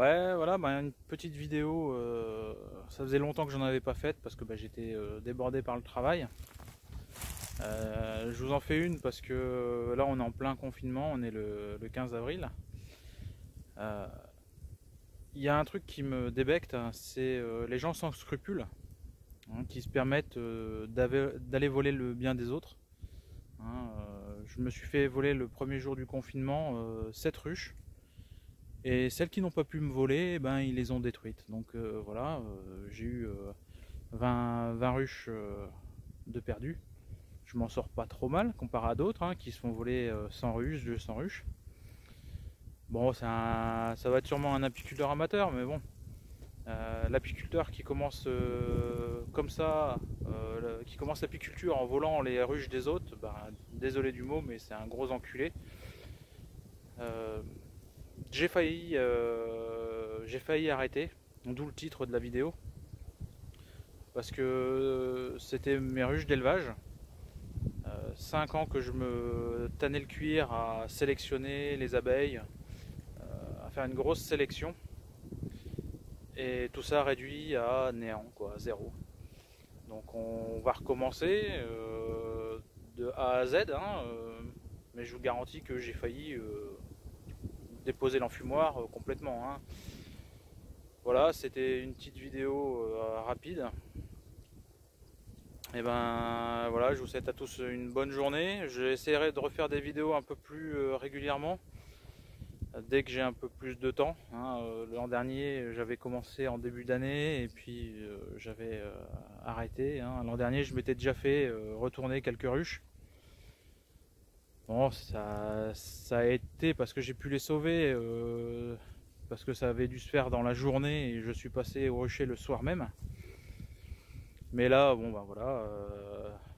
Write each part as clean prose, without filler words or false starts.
Ouais, voilà, une petite vidéo, ça faisait longtemps que j'en avais pas faite parce que j'étais débordé par le travail. Je vous en fais une parce que là on est en plein confinement, on est le 15 avril. Euh, Il y a un truc qui me débecte, hein, c'est les gens sans scrupules, hein, qui se permettent d'aller voler le bien des autres. Hein. Je me suis fait voler le premier jour du confinement 7 ruches. Et celles qui n'ont pas pu me voler, ils les ont détruites. Donc voilà, j'ai eu 20 ruches de perdues. Je m'en sors pas trop mal comparé à d'autres qui se font voler 100 ruches, 200 ruches. Bon, ça va être sûrement un apiculteur amateur, mais bon, l'apiculteur qui commence comme ça, qui commence l'apiculture en volant les ruches des autres, désolé du mot, mais c'est un gros enculé. Euh, j'ai failli arrêter, d'où le titre de la vidéo, parce que c'était mes ruches d'élevage. 5 ans que je me tannais le cuir à sélectionner les abeilles, à faire une grosse sélection, et tout ça réduit à néant, quoi, à zéro. Donc on va recommencer de A à Z, mais je vous garantis que j'ai failli déposer l'enfumoir complètement. Voilà, c'était une petite vidéo rapide. Et voilà, je vous souhaite à tous une bonne journée. J'essaierai de refaire des vidéos un peu plus régulièrement dès que j'ai un peu plus de temps. L'an dernier, j'avais commencé en début d'année et puis j'avais arrêté. L'an dernier, je m'étais déjà fait retourner quelques ruches. Bon, ça a été parce que j'ai pu les sauver, parce que ça avait dû se faire dans la journée et je suis passé au rucher le soir même. Mais là, bon voilà,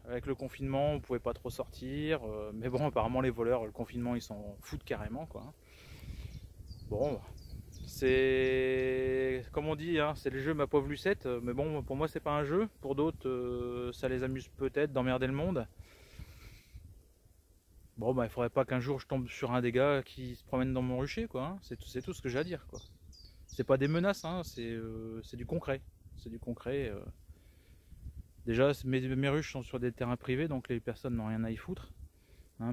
avec le confinement, on pouvait pas trop sortir. Mais bon, apparemment les voleurs, le confinement, ils s'en foutent carrément, quoi. Bon, c'est comme on dit, c'est le jeu ma pauvre Lucette. Mais bon, pour moi, c'est pas un jeu. Pour d'autres, ça les amuse peut-être d'emmerder le monde. Bon, il faudrait pas qu'un jour je tombe sur un des gars qui se promène dans mon rucher, quoi. C'est tout ce que j'ai à dire, quoi. C'est pas des menaces, c'est du concret. C'est du concret. Déjà, mes ruches sont sur des terrains privés, donc les personnes n'ont rien à y foutre.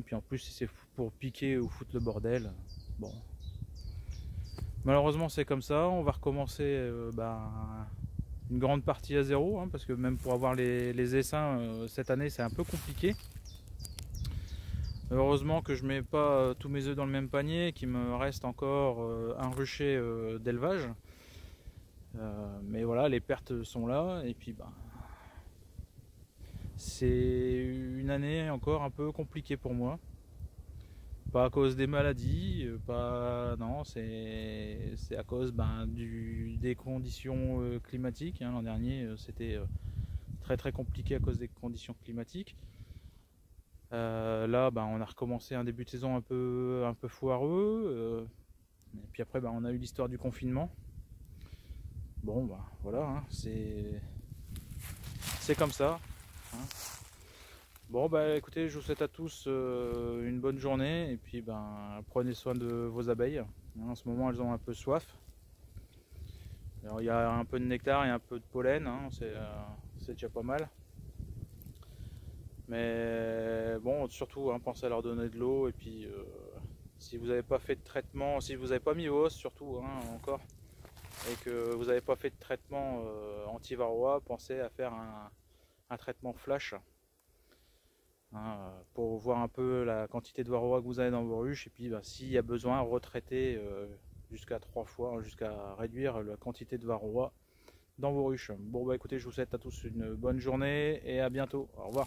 Puis en plus, si c'est pour piquer ou foutre le bordel, bon. Malheureusement, c'est comme ça. On va recommencer une grande partie à zéro, parce que même pour avoir les essaims cette année, c'est un peu compliqué. Heureusement que je mets pas tous mes œufs dans le même panier, qu'il me reste encore un rucher d'élevage. Mais voilà, les pertes sont là, et puis c'est une année encore un peu compliquée pour moi. Pas à cause des maladies, non, c'est à cause des conditions climatiques. L'an dernier, c'était très très compliqué à cause des conditions climatiques. Là, on a recommencé un début de saison un peu foireux. Et puis après, on a eu l'histoire du confinement. Bon, voilà, c'est comme ça. Bon, écoutez, je vous souhaite à tous une bonne journée. Et puis, prenez soin de vos abeilles. En ce moment, elles ont un peu soif. Alors, il y a un peu de nectar et un peu de pollen. C'est déjà pas mal. Mais bon, surtout, pensez à leur donner de l'eau. Et puis, si vous n'avez pas fait de traitement, si vous n'avez pas mis vos os, surtout, encore, et que vous n'avez pas fait de traitement anti-varroa, pensez à faire un traitement flash. Pour voir un peu la quantité de varroa que vous avez dans vos ruches, et puis s'il y a besoin, retraiter jusqu'à 3 fois, jusqu'à réduire la quantité de varroa dans vos ruches. Bon, écoutez, je vous souhaite à tous une bonne journée et à bientôt. Au revoir.